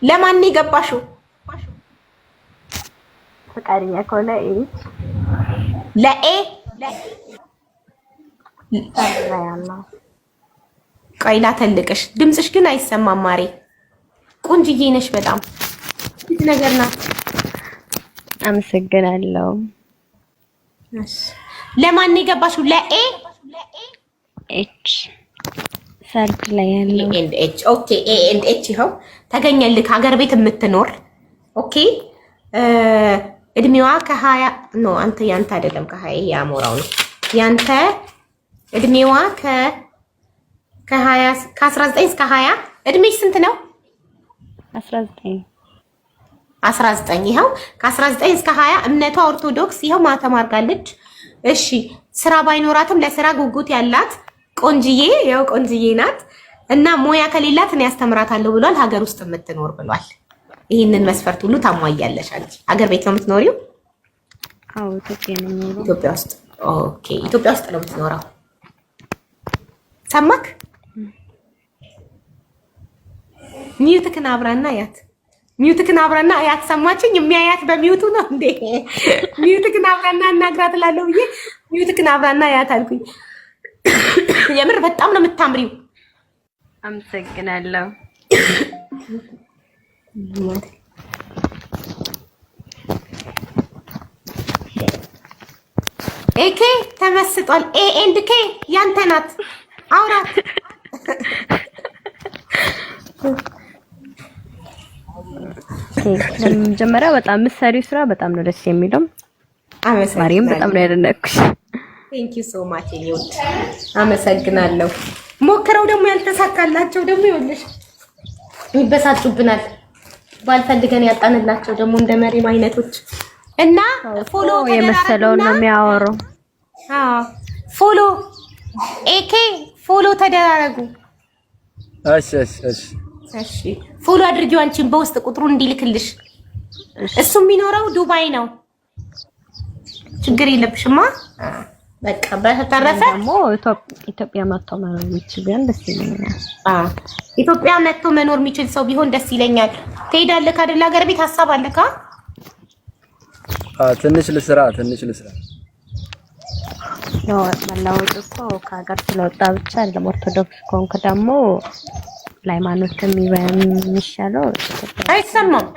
ለማን የገባሽው? ፈቃደኛ ከሆነ ለኤ ቆይ ላተልቅሽ። ድምፅሽ ግን አይሰማም ማሬ። ቆንጅዬ ነሽ በጣም ነገር ናት። አመሰግናለሁ። ለማን የገባሽው? ለኤ ኤች ሰርግ ላይ ያለው ኤንድ ኤች። ኦኬ ኤ ኤንድ ኤች ይኸው ተገኘልክ። ሀገር ቤት የምትኖር ኦኬ። እድሜዋ ከ20 ኖ አንተ ያንተ አይደለም ከ20 ያሞራው ነው ያንተ። እድሜዋ ከ20 ከ19 እስከ 20 እድሜሽ ስንት ነው? 19 ይኸው ከ19 እስከ 20 እምነቷ ኦርቶዶክስ ይኸው ማተም አድርጋለች። እሺ ስራ ባይኖራትም ለስራ ጉጉት ያላት ቆንጅዬ ያው ቆንጅዬ ናት እና ሞያ ከሌላት እኔ ያስተምራታለሁ ብሏል። ሀገር ውስጥ የምትኖር ብሏል። ይሄንን መስፈርት ሁሉ ታሟያለሽ አንቺ። ሀገር ቤት ነው የምትኖሪው? አዎ ኢትዮጵያ ነው የምኖረው። ኢትዮጵያ ውስጥ ኦኬ። ኢትዮጵያ ውስጥ ነው የምትኖረው። ሰማክ? ሚውትክን አብራና ያት ሚውትክን አብራና ያት ሰማችኝ። የሚያያት በሚውቱ ነው እንዴ? ሚውትክን አብራና እናግራት እላለሁ ብዬ ሚውትክን አብራና ያት አልኩኝ። የምር በጣም ነው የምታምሪው። አመሰግናለሁ። ኤኬ ተመስጧል። ኤ ኤንድ ኬ ያንተ ናት። አውራት ለመጀመሪያ በጣም ምሳሌው ስራ በጣም ነው ደስ የሚለው። ማርያም በጣም ነው ያደነኩሽ። ቴንክ ዩ ሶ ማች ዩት አመሰግናለሁ። ሞክረው ደግሞ ያልተሳካላቸው ደግሞ ይኸውልሽ ይበሳጩብናል። ባልፈልገን ያጣንላቸው ደግሞ እንደ መሪም አይነቶች እና ፎሎ የመሰለውን ነው የሚያወራው። ፎሎ ኤኬ ፎሎ ተደራረጉ። እሺ ፎሎ አድርጊው አንቺን በውስጥ ቁጥሩን እንዲልክልሽ። እሱ የሚኖረው ዱባይ ነው። ችግር የለብሽማ። በቃ በተረፈ ደግሞ ኢትዮጵያ መጥቶ መኖር የሚችል ቢሆን ደስ ይለኛል። ኢትዮጵያ መጥቶ መኖር የሚችል ሰው ቢሆን ደስ ይለኛል። ትሄዳለህ አይደል? ሀገር ቤት ሀሳብ አለካ? ትንሽ ልስራ ነው መላወጥ እኮ ከሀገር ስለወጣ ብቻ አይደለም። ኦርቶዶክስ ኮንክ ደግሞ ለሃይማኖት የሚሻለው አይሰማም።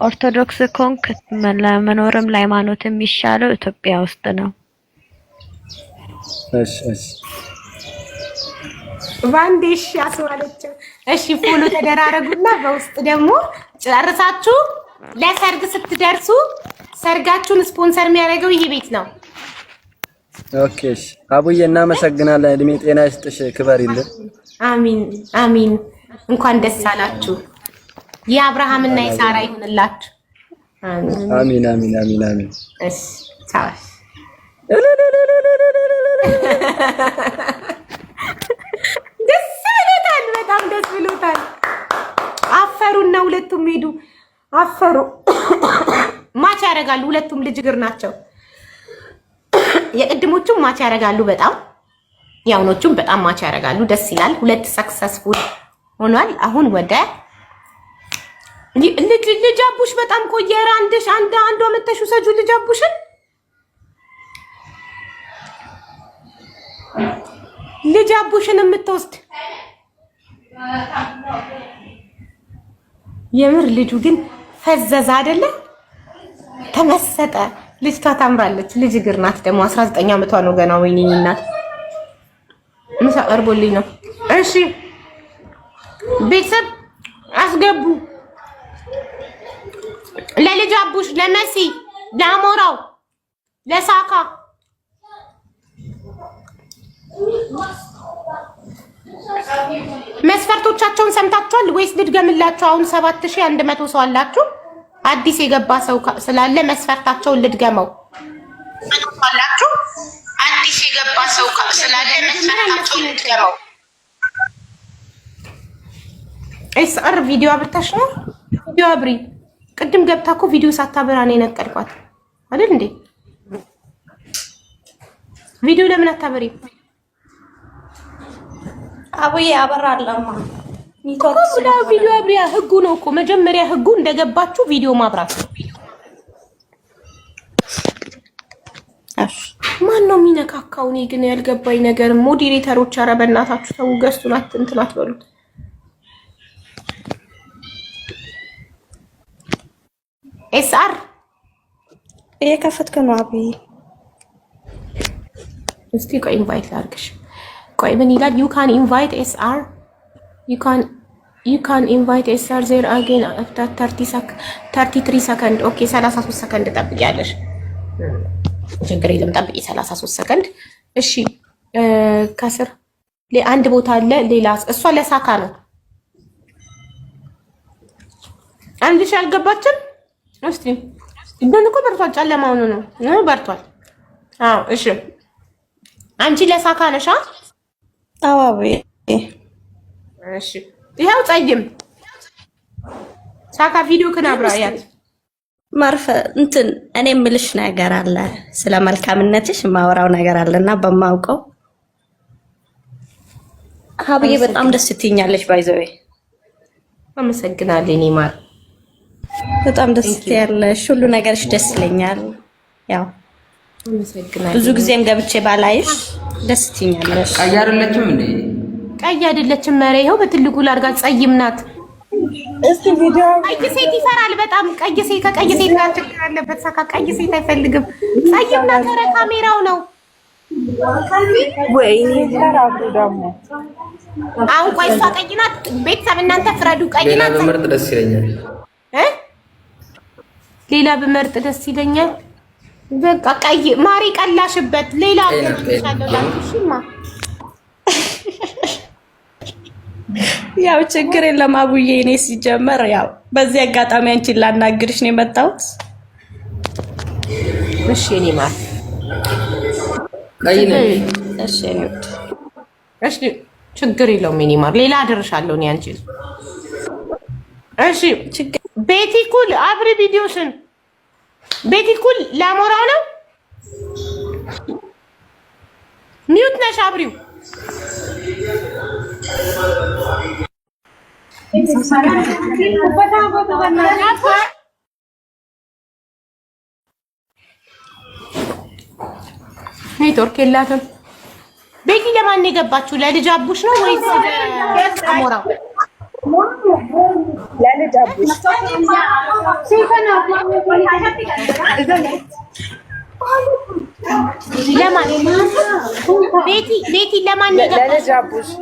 ኦርቶዶክስ ኮንክ ለመኖርም ለሃይማኖት የሚሻለው ኢትዮጵያ ውስጥ ነው። እሺ ባንዴሽ አስዋለችው። እሺ ፎሎ ተደራረጉና በውስጥ ደግሞ ጨርሳችሁ ለሰርግ ስትደርሱ ሰርጋችሁን ስፖንሰር የሚያደርገው ይሄ ቤት ነው። ኦኬ እሺ አቡዬ እናመሰግናለን። እድሜ ጤና ይስጥሽ፣ ክበሪልን። አሚን። እንኳን ደስ አላችሁ። የአብርሃምና የሳራ ይሁንላችሁ። አሚን። እሺ ቻው። በጣም ደስ ብሎታል። አፈሩና ሁለቱም ሄዱ። አፈሩ ማች ያደርጋሉ። ሁለቱም ልጅ እግር ናቸው። የቅድሞቹም ማች ያደርጋሉ በጣም ያውኖቹም በጣም ማች ያደርጋሉ። ደስ ይላል። ሁለት ሰክሰስፉል ሆኗል። አሁን ወደ ልጅ አቡሽ በጣም ቆየ። አንዱ መተሹ ሰጁ ልጅ አቡሽን ልጅ አቡሽን የምትወስድ የምር ልጁ ግን ፈዘዛ አይደለ? ተመሰጠ። ልጅቷ ታምራለች። ልጅ እግር ናት ደግሞ 19 ዓመቷ ነው ገና። ወይኔ እናት ምሳ ቀርቦልኝ ነው። እሺ ቤተሰብ አስገቡ። ለልጅ አቡሽ፣ ለመሲ፣ ለአሞራው፣ ለሳካ መስፈርቶቻቸውን ሰምታችኋል ወይስ ልድገምላችሁ? አሁን 7100 ሰው አላችሁ። አዲስ የገባ ሰው ስላለ መስፈርታቸውን ልድገመው። አዲስ የገባ ሰው ስላለ መስፈርታቸውን ልድገመው። ኤስአር ቪዲዮ አብርታሽ ነው? ቪዲዮ አብሪ። ቅድም ገብታ እኮ ቪዲዮ ሳታበራ ነው የነቀልኳት አይደል እንዴ? ቪዲዮ ለምን አታበሪ? አቡዬ አበራለሁ። ኮምዳ ቪዲዮ አብሪያ ህጉ ነው እኮ መጀመሪያ ህጉ እንደገባችሁ ቪዲዮ ማብራት ነው። እሺ ማን ነው የሚነካካው? እኔ ግን ያልገባኝ ነገር ሞዴሬተሮች፣ ኧረ በእናታችሁ ተው፣ ገዝቱን እንትን አትበሉት። ኤስአር እየከፈትክ ነው አብይ? እስቲ ቆይ ኢንቫይት ላድርግሽ። ቆይ ምን ይላል? you can invite SR you can invite SR there again after 33 ሰከንድ። ኦኬ 33 ሰከንድ ጠብቂያለሽ። ችግር የለም ጠብቂ 33 ሰከንድ። እሺ ከስር አንድ ቦታ አለ ሌላ እሷ ለሳካ ነው። አንድ ሺህ አልገባችም። እስቲ እንደን እኮ በርቷል። ጨለማው ነው በርቷል። አዎ እሺ አንቺ ለሳካ ነሻ? አዋቤ እሺ ይሄው ጸይም ሳካ ቪዲዮ ከናብራያት ማርፈ እንትን እኔ የምልሽ ነገር አለ ስለ መልካምነትሽ የማወራው ነገር አለና በማውቀው ሀብዬ በጣም ደስ ትይኛለሽ። ባይዘዌ አመሰግናለሁ። እኔ ማር በጣም ደስ ትያለሽ። ሁሉ ነገርሽ ደስ ይለኛል። ያው አመሰግናለሁ። ብዙ ጊዜም ገብቼ ባላይሽ ደስ ትይኛለሽ። ቀይ አይደለችም እንዴ? ቀይ አይደለችም። መሬ ይኸው በትልቁ ላርጋት ጸይም ናት። እስቲ ቪዲዮ ቀይ ሴት ይፈራል በጣም። ቀይ ሴት ከቀይ ሴት ጋር ችግር አለበት። ሳካ ቀይ ሴት አይፈልግም። ጸይም ናት። ኧረ ካሜራው ነው ወይኔ ተራቡ ደግሞ አሁን። ቆይ እሷ ቀይ ናት። ቤተሰብ እናንተ ፍረዱ። ቀይ ናት። ሌላ ብመርጥ ደስ ይለኛል። ሌላ ብመርጥ ደስ ይለኛል። በቃ ቀይ ማሪ ቀላሽበት። ሌላ ብቻለው ላንቺማ ያው ችግር የለም አቡዬ። እኔ ሲጀመር ያው በዚህ አጋጣሚ አንቺን ላናግርሽ ነው የመጣሁት። እሺ እኔ ማር ቀይ ነው። እሺ እኔ እሺ ችግር የለውም። እኔ ማር ሌላ አደርሻለሁ እኔ አንቺ። እሺ ቤቲ ኩል አብሪ ቪዲዮሽን። ቤቲ ኩል ላሞራው ነው ሚውት ነሽ አብሪው። ኔትወርክ የላትም። ቤቲ ለማን የገባችሁ? ለልጅ አቡሽ ነው ወይስ ለአሞራው? ለልጅ አቡሽ ለማን ቤቲ ለማን የገባችሁ?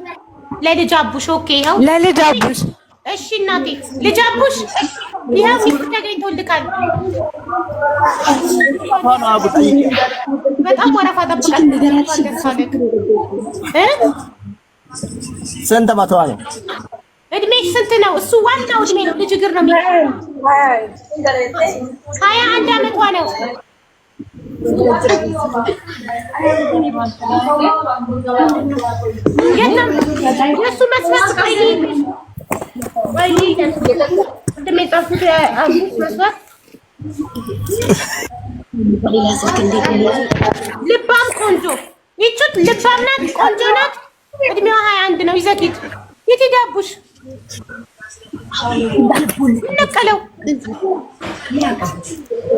ለልጅ አቡሽ። ኦኬ ይኸው ለልጅ አቡሽ። እሺ እናቴ ልጅ አቡሽ ይኸው ሚስት ተገኝቶልካል። በጣም ወረፋ ጠብቃት። ስንት መቶ ነው? እድሜሽ ስንት ነው? እሱ ዋናው እድሜ ነው። ልጅ እግር ነው የሚለው 21 ዓመቷ ነው። የለም እሱ መስፈርት ልባም ቆንጆ ይቹት ልባም ናት፣ ቆንጆ ናት። እድሜዋ 21 ነው። ይዘጊት የት ዳቡሽ ነቀለው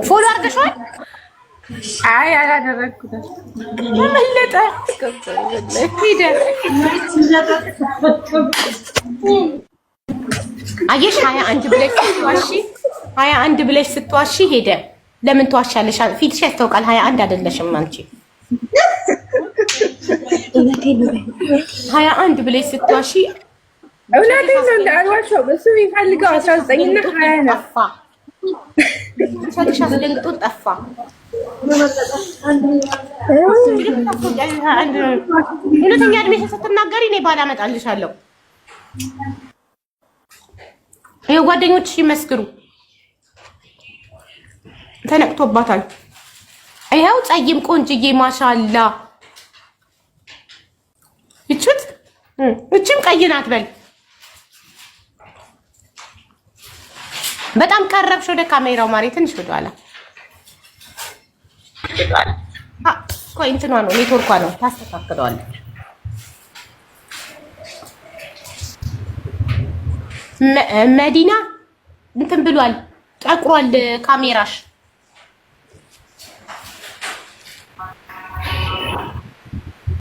ፎሎ አድርገሽዋል? አይ አላደረኩትም። ተመለጠ ሄደ። አየሽ 21 ብለሽ ስትዋሺ 21 ብለሽ ስትዋሺ ሄደ። ለምን ትዋሻለሽ? ፊትሽ ያስታውቃል። 21 አይደለሽም አንቺ። 21 ብለሽ ስትዋሺ እውነቴን ነው። እንዳልዋሸው እሱ የሚፈልገው 19 እና 20 ነው። ጠፋ ሰልሽ አስደንግጦ ጠፋ። እውነተኛ እድሜሽን ስትናገሪ እኔ ባላመጣልሻለሁ። ይኸው ጓደኞችሽ ይመስክሩ። ተነቅቶባታል። ይኸው ጸይም ቆንጅዬ ማሻአላ። ይቹት እቺም ቀይ ናት። በል በጣም ቀረብሽ ወደ ካሜራው ማሪ። ትንሽ ወደኋላ ቆይ። እንትኗ ነው ኔትወርኳ ነው። ታስተካክለዋለች። መዲና እንትን ብሏል፣ ጠቁሯል ካሜራሽ